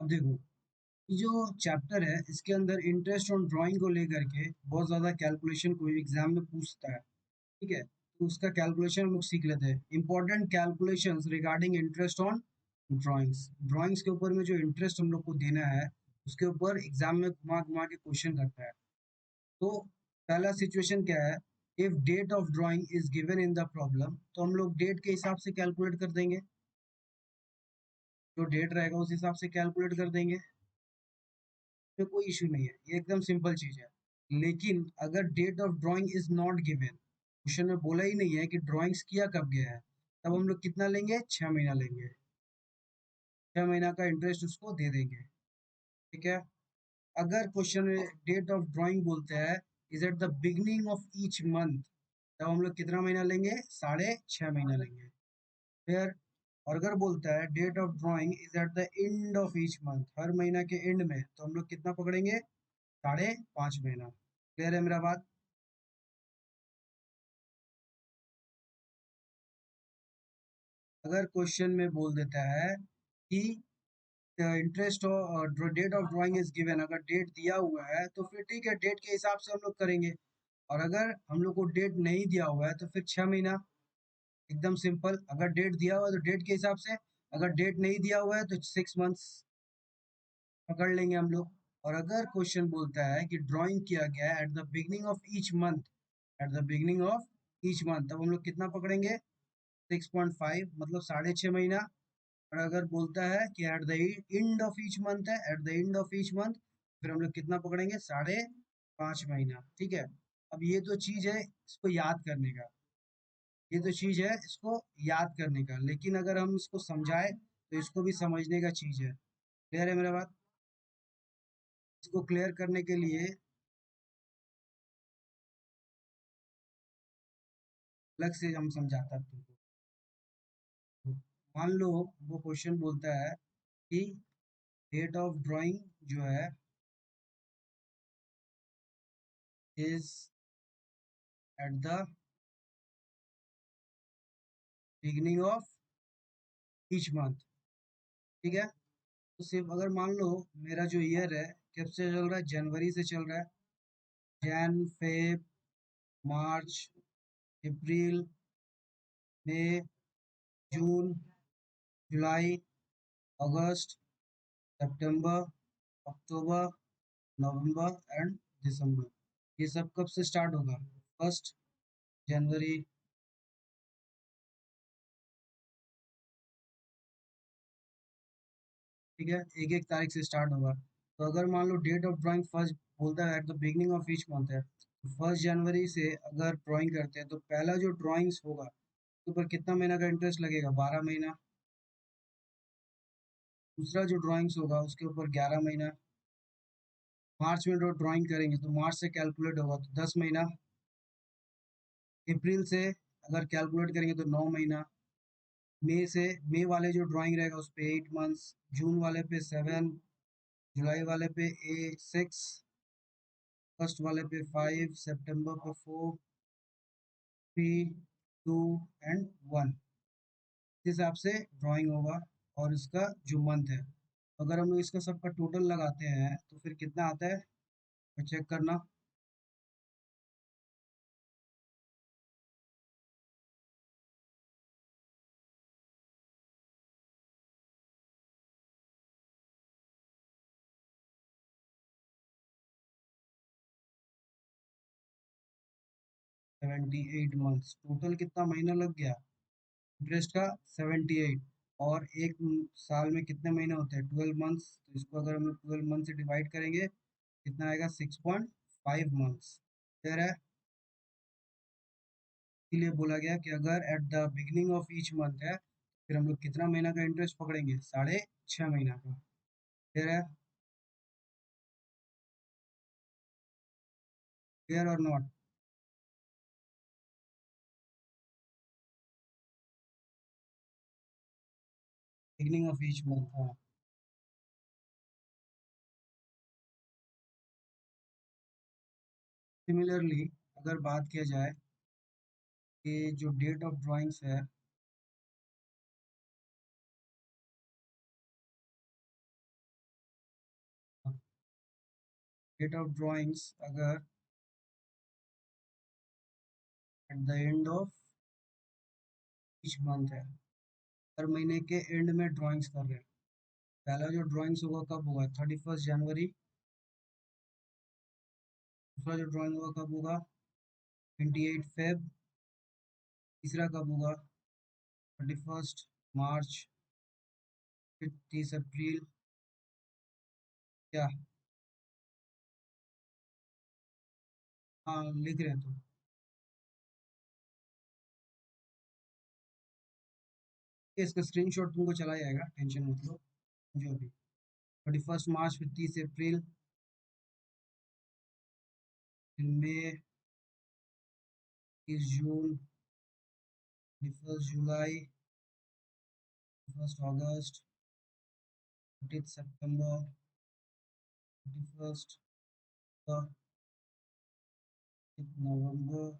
अब देखो, ये जो चैप्टर है इसके अंदर इंटरेस्ट ऑन ड्राइंग को लेकर के बहुत ज़्यादा कैलकुलेशन कोई एग्जाम में पूछता है। ठीक है, तो उसका कैलकुलेशन हम लोग सीख लेते हैं। Important calculations regarding interest on drawings. Drawings के ऊपर में जो इंटरेस्ट हम लोग को देना है उसके ऊपर एग्जाम में घुमा घुमा के क्वेश्चन करता है। तो पहला सिचुएशन क्या है, if date of drawing is given in the problem, तो हम लोग डेट के हिसाब से कैलकुलेट कर देंगे। जो डेट रहेगा उस हिसाब से कैलकुलेट कर देंगे, तो कोई इशू नहीं है, ये एकदम सिंपल चीज है। लेकिन अगर date of drawing is not given, question में बोला ही नहीं है कि ड्राइंग्स किया कब गया है, तब हम लोग कितना लेंगे, 6 महीना लेंगे। 6 महीना का इंटरेस्ट उसको दे देंगे। ठीक है। अगर क्वेश्चन में डेट ऑफ ड्राइंग बोलते हैं is at the beginning of each month, तब हम लोग कितना महीना लेंगे, 6.5 महीना लेंगे। फिर और अगर बोलता है date of drawing is at the end of each month, हर महीना के एंड में, तो हम लोग कितना पकड़ेंगे, 5.5 महीना। क्लियर है मेरा बात। अगर क्वेश्चन में बोल देता है कि interest date of drawing is given, अगर डेट दिया हुआ है तो फिर ठीक है, डेट के हिसाब से हम लोग करेंगे। और अगर हम लोग को डेट नहीं दिया हुआ है तो फिर 6 महीना। एकदम सिंपल। अगर डेट दिया हुआ है तो डेट के हिसाब से, अगर डेट नहीं दिया हुआ है तो 6 मंथ्स पकड़ लेंगे हम लोग। और अगर क्वेश्चन बोलता है कि ड्राइंग किया गया है at the beginning of each month, eight the beginning of each month, तब हम लोग कितना पकड़ेंगे, 6.5, मतलब 6.5 महीना। और अगर बोलता है कि at the end of each month है, at the end of each month, फिर हम लोग कितना पकड़ेंगे, 5.5 महीना। ठीक है। अब ये तो चीज है इसको याद करने का, ये तो चीज है इसको याद करने का, लेकिन अगर हम इसको समझाए तो इसको भी समझने का चीज है। क्लियर है मेरा बात। इसको क्लियर करने के लिए अलग से हम समझाता है तुमको। तो मान लो वो क्वेश्चन बोलता है कि डेट ऑफ ड्राइंग जो है is at the beginning of each month. ठीक है। तो सिर्फ अगर मान लो मेरा जो ईयर है कब से चल रहा है, जनवरी से चल रहा है। Jan, Feb, March, April, May, June, July, August, September, October, November and December. ये सब कब से स्टार्ट होगा, 1 जनवरी। ठीक है, एक एक तारीख से स्टार्ट होगा। तो अगर मान लो डेट ऑफ ड्राइंग फर्स्ट बोलता है at the beginning of each month है, तो 1 जनवरी से अगर ड्राइंग करते हैं तो पहला जो ड्राइंग्स होगा उसके ऊपर कितना महीना का इंटरेस्ट लगेगा, 12 महीना। दूसरा जो ड्राइंग्स होगा उसके ऊपर 11 महीना। मार्च में जो ड्राइंग करेंगे तो मार्च से कैलकुलेट होगा तो 10 महीना। अप्रैल से अगर कैलकुलेट करेंगे तो 9 महीना। मई से, मई वाले जो ड्राइंग रहेगा उस पे 8 मंथ्स। जून वाले पे 7, जुलाई वाले पे 6, अगस्त वाले पे 5, सितंबर पे 4, 3, 2 एंड 1। इस हिसाब से ड्राइंग होगा। और इसका जो मंथ है, अगर हम लोग इसका सबका टोटल लगाते हैं तो फिर कितना आता है, चेक करना। 78 मंथ्स, टोटल कितना महीना लग गया इंटरेस्ट का, 78। और एक साल में कितने महीने होते हैं, 12 मंथ्स। तो इसको अगर हम लोग 12 मंथ से डिवाइड करेंगे कितना आएगा, 6.5 मंथ्स। क्लियर है। इसीलिए बोला गया कि अगर eight the beginning of each month है, फिर हम लोग कितना महीना का इंटरेस्ट पकड़ेंगे, 6.5 महीना का। क्लियर है। क्लियर और not. Beginning of each month, हाँ। सिमिलरली अगर बात किया जाए कि जो डेट ऑफ ड्राइंग्स है, डेट ऑफ ड्राइंग्स अगर eight the end of each month है, हर महीने के एंड में ड्राइंग्स कर रहे हैं। पहला जो ड्राइंग्स होगा कब होगा, 31 जनवरी। दूसरा जो ड्राइंग होगा कब होगा, 28 फेब। तीसरा कब होगा, 31 मार्च। फिर 30 अप्रैल। क्या? हाँ लिख रहे हैं तो। इसका स्क्रीनशॉट तुमको चला जाएगा, टेंशन मत लो। जो भी 31 मार्च, फिर 30 अप्रैल, फिर मई, 30 जून, 31 जुलाई, 1 अगस्त, 30 सितंबर, 31 नवंबर,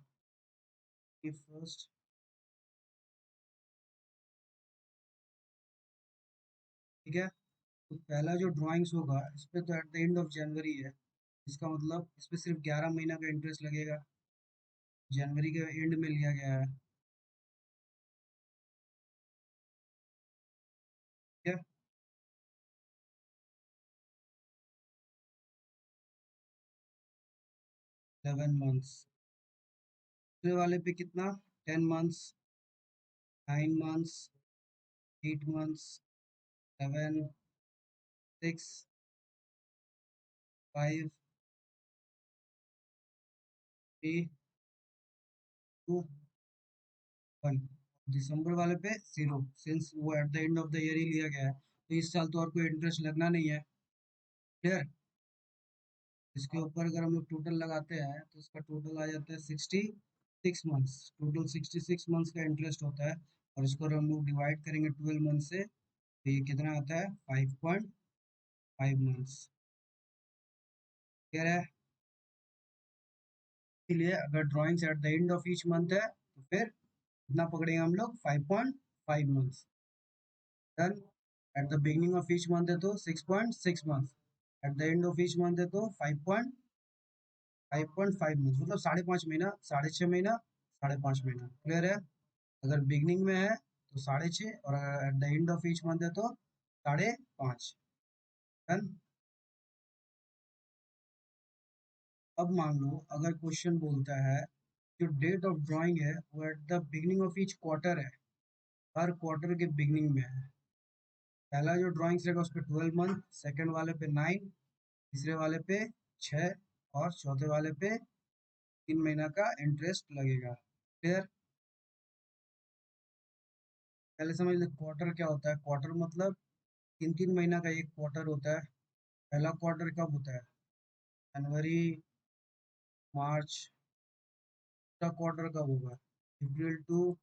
31। ठीक है। तो पहला जो ड्राइंग्स होगा इस पे तो eight the end of January है, इसका मतलब इस पे सिर्फ 11 महीना का इंटरेस्ट लगेगा, जनवरी के एंड में लिया गया है। ठीक है। 11 मंथ्स। दूसरे वाले पे कितना, 10 मंथ्स, 9 मंथ्स, 8 मंथ्स, 7, 6, 5, 3, 2, 1। दिसंबर वाले पे 0, सिंस वो at the end of the year ही लिया गया है, तो इस साल तो और कोई इंटरेस्ट लगना नहीं है। क्लियर। इसके ऊपर अगर हम लोग टोटल लगाते हैं तो इसका टोटल आ जाता है 66 मंथ्स। टोटल 66 मंथ्स का इंटरेस्ट होता है, और इसको अगर हम लोग डिवाइड करेंगे 12 मंथ से, तो ये कितना आता है, 5.5 मंथ्स। क्लियर है। इसलिए अगर drawings eight the end of each month है तो फिर कितना पकड़ेंगे हम लोग, 5.5 months. Done. Eight the beginning of each month है तो 6.6 month, eight the end of each month है तो 5.5 मंथ, मतलब 5.5 महीना, 6.5 महीना, 5.5 महीना। क्लियर है। अगर बिगनिंग में है तो 6.5, और अगर eight the end of each month है तो 5.5। डन। अब मान लो अगर क्वेश्चन बोलता है जो डेट ऑफ ड्राइंग है वो at the beginning of each quarter है, हर क्वार्टर के बिगनिंग में है। पहला जो ड्राइंग्स रहेगा उस पर 12 मंथ, सेकेंड वाले पे 9, तीसरे वाले पे 6, और चौथे वाले पे 3 महीना का इंटरेस्ट लगेगा। क्लियर। पहले समझ लो क्वार्टर क्या होता है। क्वार्टर मतलब 3 3 महीना का एक क्वार्टर होता है। पहला क्वार्टर कब होता है, जनवरी, मार्च। दूसरा क्वार्टर कब होगा, अप्रैल टू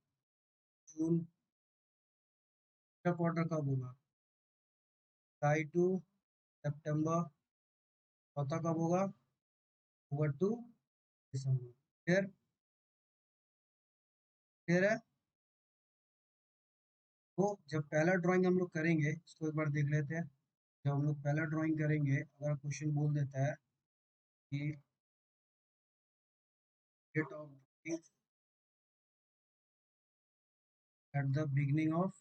जून। तीसरा क्वार्टर कब होगा, जुलाई टू सितंबर। चौथा कब होगा, अक्टूबर टू दिसंबर। क्लियर। क्लियर है। तो जब पहला ड्राइंग हम लोग करेंगे इसको एक बार देख लेते हैं। जब हम लोग पहला ड्राइंग करेंगे, अगर क्वेश्चन बोल देता है कि date of at the beginning of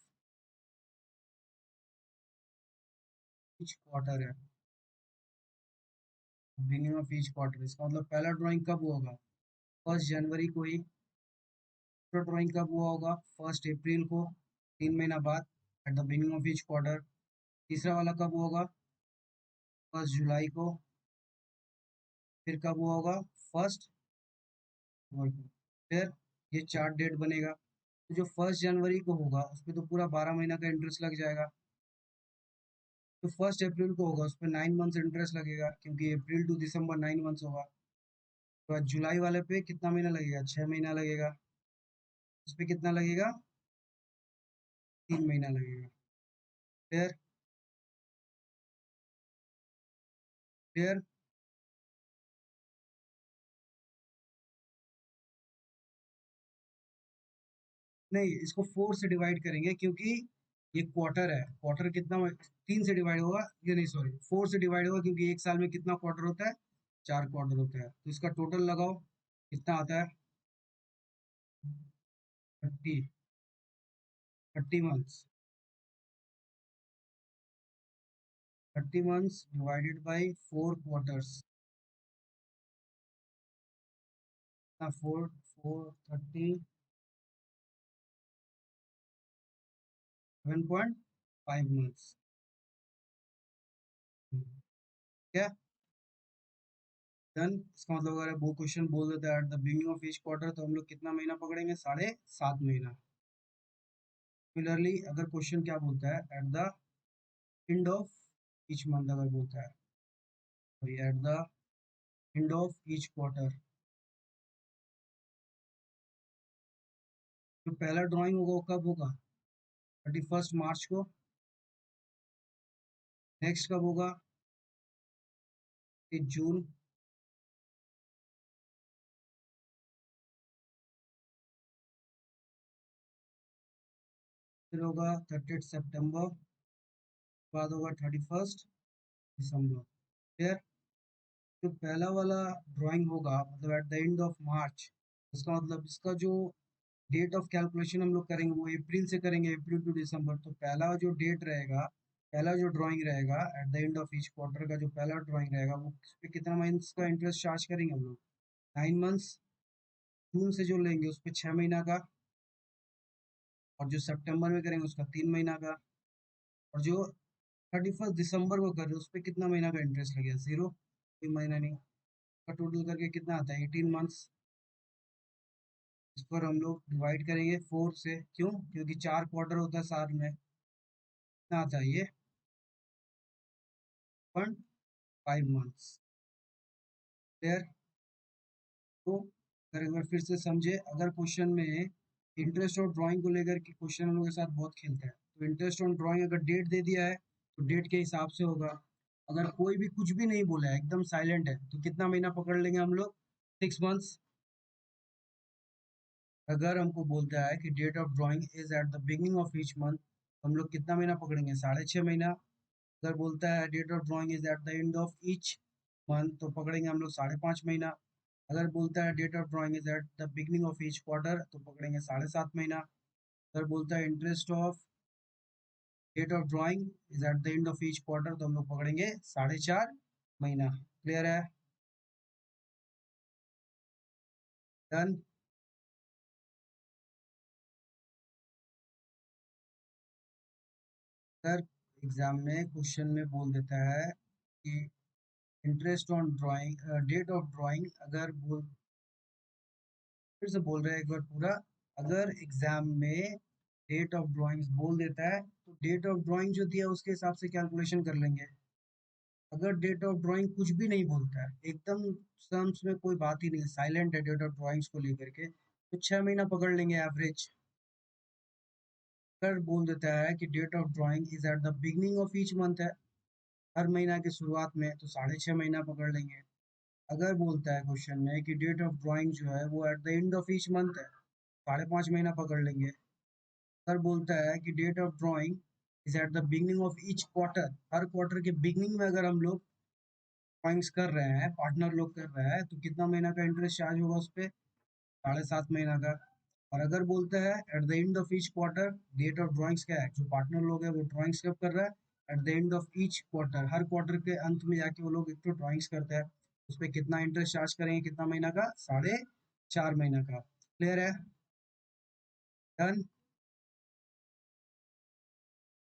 each quarter है, बिगनिंग ऑफ ईच क्वार्टर, इसका मतलब पहला ड्राइंग कब होगा, 1 जनवरी को ही। दूसरा ड्राइंग कब हुआ होगा, 1 अप्रैल को, 3 महीना बाद, eight the beginning of each quarter. तीसरा वाला कब होगा, 1 जुलाई को। फिर कब हुआ होगा, 1 को। फिर ये 4 डेट बनेगा। तो जो 1 जनवरी को होगा उस पर तो पूरा 12 महीना का इंटरेस्ट लग जाएगा। जो 1 अप्रैल को होगा उस पर 9 मंथ्स इंटरेस्ट लगेगा, क्योंकि अप्रैल टू दिसंबर 9 मंथ्स होगा। तो जुलाई वाले पे कितना महीना लगेगा, 6 महीना लगेगा। उस पर कितना लगेगा, 3 महीना लगेगा। फिर फिर नहीं, इसको 4 से डिवाइड करेंगे, क्योंकि ये क्वार्टर है। क्वार्टर कितना, 3 से डिवाइड होगा, ये नहीं सॉरी 4 से डिवाइड होगा, क्योंकि एक साल में कितना क्वार्टर होता है, 4 क्वार्टर होता है, तो इसका टोटल लगाओ कितना आता है। 30 months divided by 4 quarters, 37.5 months। क्या डन। इसका मतलब अगर वो क्वेश्चन बोल देता है at the beginning of each quarter, तो हम लोग कितना महीना पकड़ेंगे, 7.5 महीना। सिमिलरली अगर क्वेश्चन क्या बोलता है at the end of each month, अगर बोलता है at the end of each quarter, जो पहला ड्राइंग होगा वो कब होगा, 31 मार्च को। नेक्स्ट कब होगा, 1 जून। फिर होगा 30 सितंबर, बाद होगा 31 दिसंबर। फिर जो पहला वाला ड्राइंग होगा मतलब eight the end of March, इसका मतलब इसका जो डेट ऑफ कैलकुलेशन हम लोग करेंगे वो अप्रैल से करेंगे, अप्रैल टू दिसंबर। तो पहला जो डेट रहेगा, पहला जो ड्राइंग रहेगा eight the end of each quarter का, जो पहला ड्राइंग रहेगा वो उस पे कितना मंथ्स का इंटरेस्ट चार्ज करेंगे हम लोग, 9 मंथ्स। जून से जो लेंगे उस पर 6 महीना का, और जो सितंबर में करेंगे उसका 3 महीना का, और जो 31 दिसंबर को कर रहे हैं उस पर कितना महीना का इंटरेस्ट लगेगा, 0, कोई महीना नहीं का। टोटल करके कितना आता है, 18 मंथ्स। इस पर हम लोग डिवाइड करेंगे 4 से, क्यों, क्योंकि 4 क्वार्टर होता है साल में। कितना आता है ये, 1.5 मंथ्स। क्लियर। तो अगर एक बार फिर से समझे, अगर क्वेश्चन में इंटरेस्ट और ड्राइंग को लेकर के क्वेश्चन हम लोग के साथ बहुत खेलता है, तो इंटरेस्ट ऑन ड्राइंग अगर डेट दे दिया है तो डेट के हिसाब से होगा। अगर कोई भी कुछ भी नहीं बोला है, एकदम साइलेंट है, तो कितना महीना पकड़ लेंगे हम लोग, 6 मंथ्स। अगर हमको बोलता है कि date of drawing is at the beginning of each month, हम लोग कितना महीना पकड़ेंगे, 6.5 महीना। अगर बोलता है date of drawing is at the end of each month, तो पकड़ेंगे हम लोग 5.5 महीना। अगर बोलता है date of drawing is at the beginning of each quarter, तो पकड़ेंगे 7.5 महीना। अगर बोलता है interest of date of drawing is at the end of each quarter, तो हम लोग पकड़ेंगे 4.5 महीना। क्लियर है, डन। अगर एग्जाम में क्वेश्चन में बोल देता है कि interest on drawing, date of drawing, अगर बोल, फिर से बोल रहे हैं एक बार पूरा। अगर एग्जाम में डेट ऑफ ड्राइंग्स बोल देता है तो डेट ऑफ ड्राइंग जो दिया उसके हिसाब से कैलकुलेशन कर लेंगे। अगर डेट ऑफ ड्राइंग कुछ भी नहीं बोलता है, एकदम टर्म्स में कोई बात ही नहीं, साइलेंट है डेट ऑफ ड्राइंग्स को लेकर के, तो 6 महीना पकड़ लेंगे एवरेज। अगर बोल देता है कि date of drawing is at the beginning of each month है, हर महीना की शुरुआत में, तो 6.5 महीना पकड़ लेंगे। अगर बोलता है क्वेश्चन में कि डेट ऑफ ड्राइंग जो है वो at the end of each month है, 5.5 महीना पकड़ लेंगे। अगर बोलता है कि date of drawing is at the beginning of each quarter, हर क्वार्टर के बिगिनिंग में अगर हम लोग ड्राइंग्स कर रहे हैं, पार्टनर लोग कर रहे हैं, तो कितना महीना का इंटरेस्ट चार्ज होगा उस पर, 7.5 महीना का। और अगर बोलता है at the end of each quarter, date of drawings क्या है, जो पार्टनर लोग है वो ड्राइंग्स कब कर रहा है, at the end of each quarter, हर क्वार्टर के अंत में जाके वो लोग एक तो ड्राइंग्स करते हैं, उस पर कितना इंटरेस्ट चार्ज करेंगे, कितना महीना का, 4.5 महीना का। क्लियर है, डन।